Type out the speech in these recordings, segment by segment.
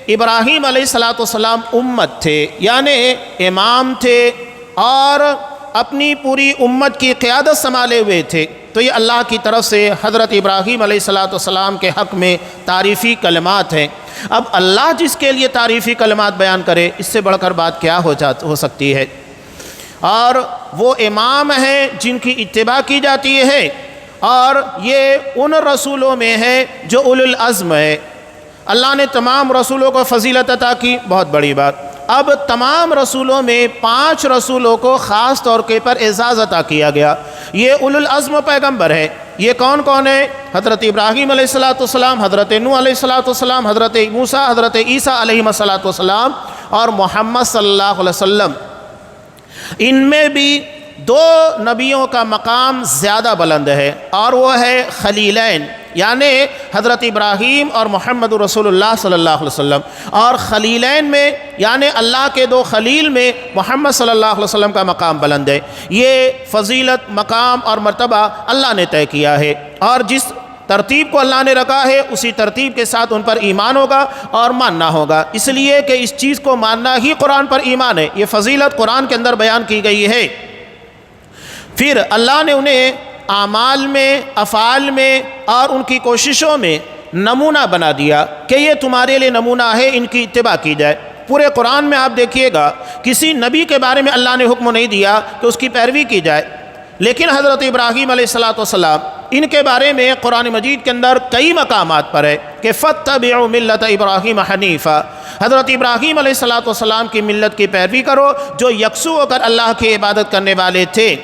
ابراہیم علیہ السلام امت تھے، یعنی امام تھے اور اپنی پوری امت کی قیادت سنبھالے ہوئے تھے، تو یہ اللہ کی طرف سے حضرت ابراہیم علیہ السلام کے حق میں تعریفی کلمات ہیں۔ اب اللہ جس کے لیے تعریفی کلمات بیان کرے، اس سے بڑھ کر بات کیا ہو سکتی ہے؟ اور وہ امام ہیں جن کی اتباع کی جاتی ہے، اور یہ ان رسولوں میں ہے جو اولو العزم ہے۔ اللہ نے تمام رسولوں کو فضیلت عطا کی، بہت بڑی بات۔ اب تمام رسولوں میں 5 رسولوں کو خاص طور کے پر اعزاز عطا کیا گیا، یہ اولو العزم پیغمبر ہے۔ یہ کون کون ہے؟ حضرت ابراہیم علیہ السلام، حضرت نوح علیہ السلام، حضرت موسیٰ، حضرت عیسیٰ علیہ السلام اور محمد صلی اللہ علیہ وسلم۔ ان میں بھی 2 نبیوں کا مقام زیادہ بلند ہے، اور وہ ہے خلیلین، یعنی حضرت ابراہیم اور محمد رسول اللہ صلی اللہ علیہ وسلم۔ اور خلیلین میں یعنی اللہ کے 2 خلیل میں محمد صلی اللہ علیہ وسلم کا مقام بلند ہے۔ یہ فضیلت، مقام اور مرتبہ اللہ نے طے کیا ہے، اور جس ترتیب کو اللہ نے رکھا ہے اسی ترتیب کے ساتھ ان پر ایمان ہوگا اور ماننا ہوگا، اس لیے کہ اس چیز کو ماننا ہی قرآن پر ایمان ہے۔ یہ فضیلت قرآن کے اندر بیان کی گئی ہے۔ پھر اللہ نے انہیں اعمال میں، افعال میں اور ان کی کوششوں میں نمونہ بنا دیا کہ یہ تمہارے لیے نمونہ ہے، ان کی اتباع کی جائے۔ پورے قرآن میں آپ دیکھیے گا کسی نبی کے بارے میں اللہ نے حکم نہیں دیا کہ اس کی پیروی کی جائے، لیکن حضرت ابراہیم علیہ السلام ان کے بارے میں قرآن مجید کے اندر کئی مقامات پر ہے کہ فَاتَّبِعُوا مِلَّةَ إِبْرَاهِيمَ حَنِيفًا، حضرت ابراہیم علیہ السلام کی ملت کی پیروی کرو جو یکسو ہو کر اللہ کی عبادت کرنے والے تھے۔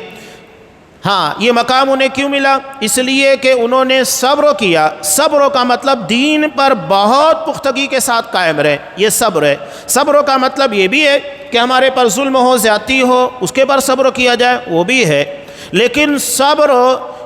ہاں، یہ مقام انہیں کیوں ملا؟ اس لیے کہ انہوں نے صبر کیا۔ صبر کا مطلب دین پر بہت پختگی کے ساتھ قائم رہے، یہ صبر ہے۔ صبر کا مطلب یہ بھی ہے کہ ہمارے پر ظلم ہو، زیادتی ہو، اس کے پر صبر کیا جائے، وہ بھی ہے، لیکن صبر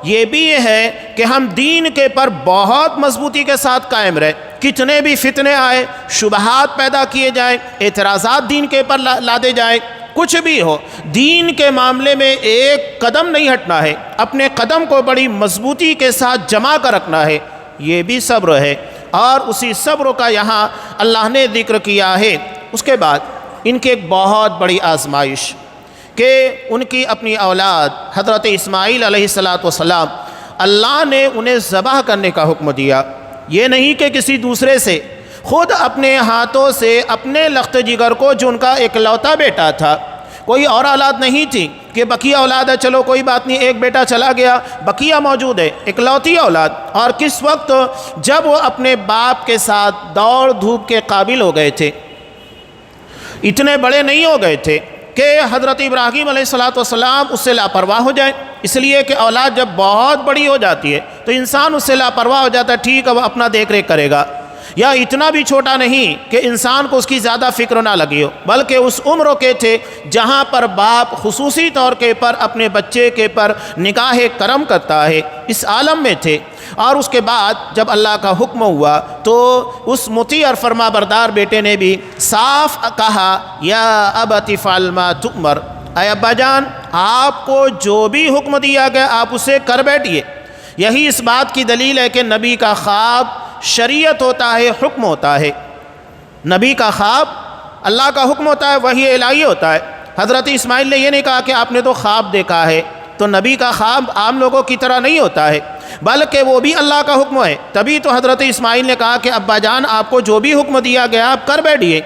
یہ بھی ہے کہ ہم دین کے پر بہت مضبوطی کے ساتھ قائم رہے، کتنے بھی فتنے آئے، شبہات پیدا کیے جائیں، اعتراضات دین کے پر لادے جائیں، کچھ بھی ہو، دین کے معاملے میں ایک قدم نہیں ہٹنا ہے، اپنے قدم کو بڑی مضبوطی کے ساتھ جما کر رکھنا ہے، یہ بھی صبر ہے۔ اور اسی صبر کا یہاں اللہ نے ذکر کیا ہے۔ اس کے بعد ان کی ایک بہت بڑی آزمائش کہ ان کی اپنی اولاد حضرت اسماعیل علیہ السلام، اللہ نے انہیں ذبح کرنے کا حکم دیا۔ یہ نہیں کہ کسی دوسرے سے، خود اپنے ہاتھوں سے اپنے لخت جگر کو، جو ان کا اکلوتا بیٹا تھا، کوئی اور اولاد نہیں تھی کہ بقیہ اولاد ہے، چلو کوئی بات نہیں، ایک بیٹا چلا گیا، بقیہ موجود ہے، اکلوتی اولاد۔ اور کس وقت؟ جب وہ اپنے باپ کے ساتھ دوڑ دھوپ کے قابل ہو گئے تھے، اتنے بڑے نہیں ہو گئے تھے کہ حضرت ابراہیم علیہ السلام اس سے لاپرواہ ہو جائیں، اس لیے کہ اولاد جب بہت بڑی ہو جاتی ہے تو انسان اس سے لاپرواہ ہو جاتا ہے، ٹھیک ہے وہ اپنا دیکھ ریکھ کرے گا، یا اتنا بھی چھوٹا نہیں کہ انسان کو اس کی زیادہ فکر نہ لگی ہو، بلکہ اس عمر کے تھے جہاں پر باپ خصوصی طور کے پر اپنے بچے کے پر نگاہ کرم کرتا ہے، اس عالم میں تھے۔ اور اس کے بعد جب اللہ کا حکم ہوا تو اس مطیع اور فرما بردار بیٹے نے بھی صاف کہا، یا ابت افعل ما تؤمر، اے ابا جان آپ کو جو بھی حکم دیا گیا آپ اسے کر بیٹھیے۔ یہی اس بات کی دلیل ہے کہ نبی کا خواب شریعت ہوتا ہے، حکم ہوتا ہے۔ نبی کا خواب اللہ کا حکم ہوتا ہے، وحی الہی ہوتا ہے۔ حضرت اسماعیل نے یہ نہیں کہا کہ آپ نے تو خواب دیکھا ہے، تو نبی کا خواب عام لوگوں کی طرح نہیں ہوتا ہے، بلکہ وہ بھی اللہ کا حکم ہے۔ تبھی تو حضرت اسماعیل نے کہا کہ ابا جان آپ کو جو بھی حکم دیا گیا آپ کر بیٹھیے۔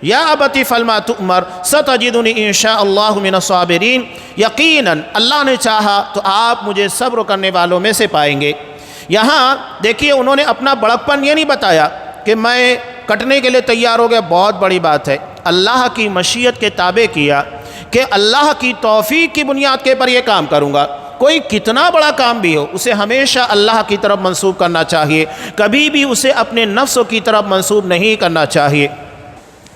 یا ابت افعل ما تؤمر ستجدنی ان شاء اللہ من الصابرین، یقیناً اللہ نے چاہا تو آپ مجھے صبر کرنے والوں میں سے پائیں گے۔ یہاں دیکھیے انہوں نے اپنا بڑکپن یہ نہیں بتایا کہ میں کٹنے کے لیے تیار ہو گیا، بہت بڑی بات ہے، اللہ کی مشیت کے تابع کیا کہ اللہ کی توفیق کی بنیاد کے پر یہ کام کروں گا۔ کوئی کتنا بڑا کام بھی ہو اسے ہمیشہ اللہ کی طرف منسوب کرنا چاہیے، کبھی بھی اسے اپنے نفس کی طرف منسوب نہیں کرنا چاہیے۔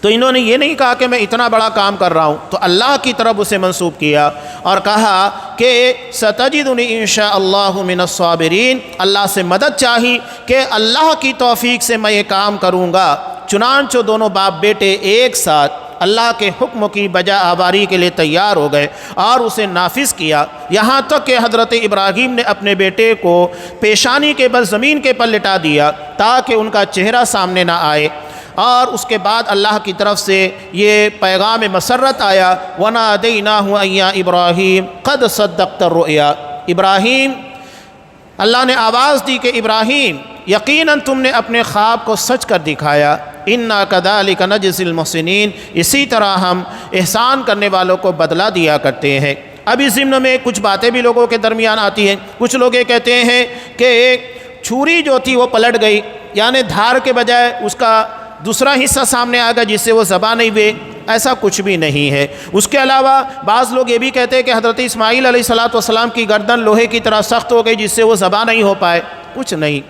تو انہوں نے یہ نہیں کہا کہ میں اتنا بڑا کام کر رہا ہوں، تو اللہ کی طرف اسے منسوب کیا اور کہا کہ ستجدنی ان شاء اللہ من الصابرین، اللہ سے مدد چاہی کہ اللہ کی توفیق سے میں یہ کام کروں گا۔ چنانچہ دونوں باپ بیٹے ایک ساتھ اللہ کے حکم کی بجا آواری کے لیے تیار ہو گئے اور اسے نافذ کیا، یہاں تک کہ حضرت ابراہیم نے اپنے بیٹے کو پیشانی کے بل زمین کے پر لٹا دیا تاکہ ان کا چہرہ سامنے نہ آئے۔ اور اس کے بعد اللہ کی طرف سے یہ پیغام مسرت آیا وَنَادَيْنَاهُ أَن يَا إِبْرَاهِيمُ قَدْ صَدَّقْتَ الرُّؤْيَا، ابراہیم، اللہ نے آواز دی کہ ابراہیم یقیناً تم نے اپنے خواب کو سچ کر دکھایا، اِنَّا كَذَلِكَ نَجْزِي الْمُحْسِنِينَ، اسی طرح ہم احسان کرنے والوں کو بدلہ دیا کرتے ہیں۔ اب اس ضمن میں کچھ باتیں بھی لوگوں کے درمیان آتی ہیں۔ کچھ لوگ یہ کہتے ہیں کہ چھری جو تھی وہ پلٹ گئی، یعنی دھار کے بجائے اس کا دوسرا حصہ سامنے آ گیا جس سے وہ ذبح نہیں ہوئے۔ ایسا کچھ بھی نہیں ہے۔ اس کے علاوہ بعض لوگ یہ بھی کہتے ہیں کہ حضرت اسماعیل علیہ السلام کی گردن لوہے کی طرح سخت ہو گئی جس سے وہ ذبح نہیں ہو پائے۔ کچھ نہیں،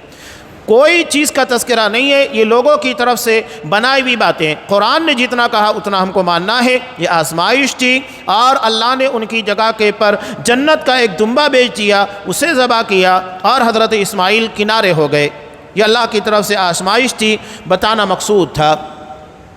کوئی چیز کا تذکرہ نہیں ہے، یہ لوگوں کی طرف سے بنائی ہوئی باتیں ہیں۔ قرآن نے جتنا کہا اتنا ہم کو ماننا ہے۔ یہ آزمائش تھی اور اللہ نے ان کی جگہ کے پر جنت کا ایک دمبا بیچ دیا، اسے ذبح کیا اور حضرت اسماعیل کنارے ہو گئے۔ یہ اللہ کی طرف سے آزمائش تھی، بتانا مقصود تھا۔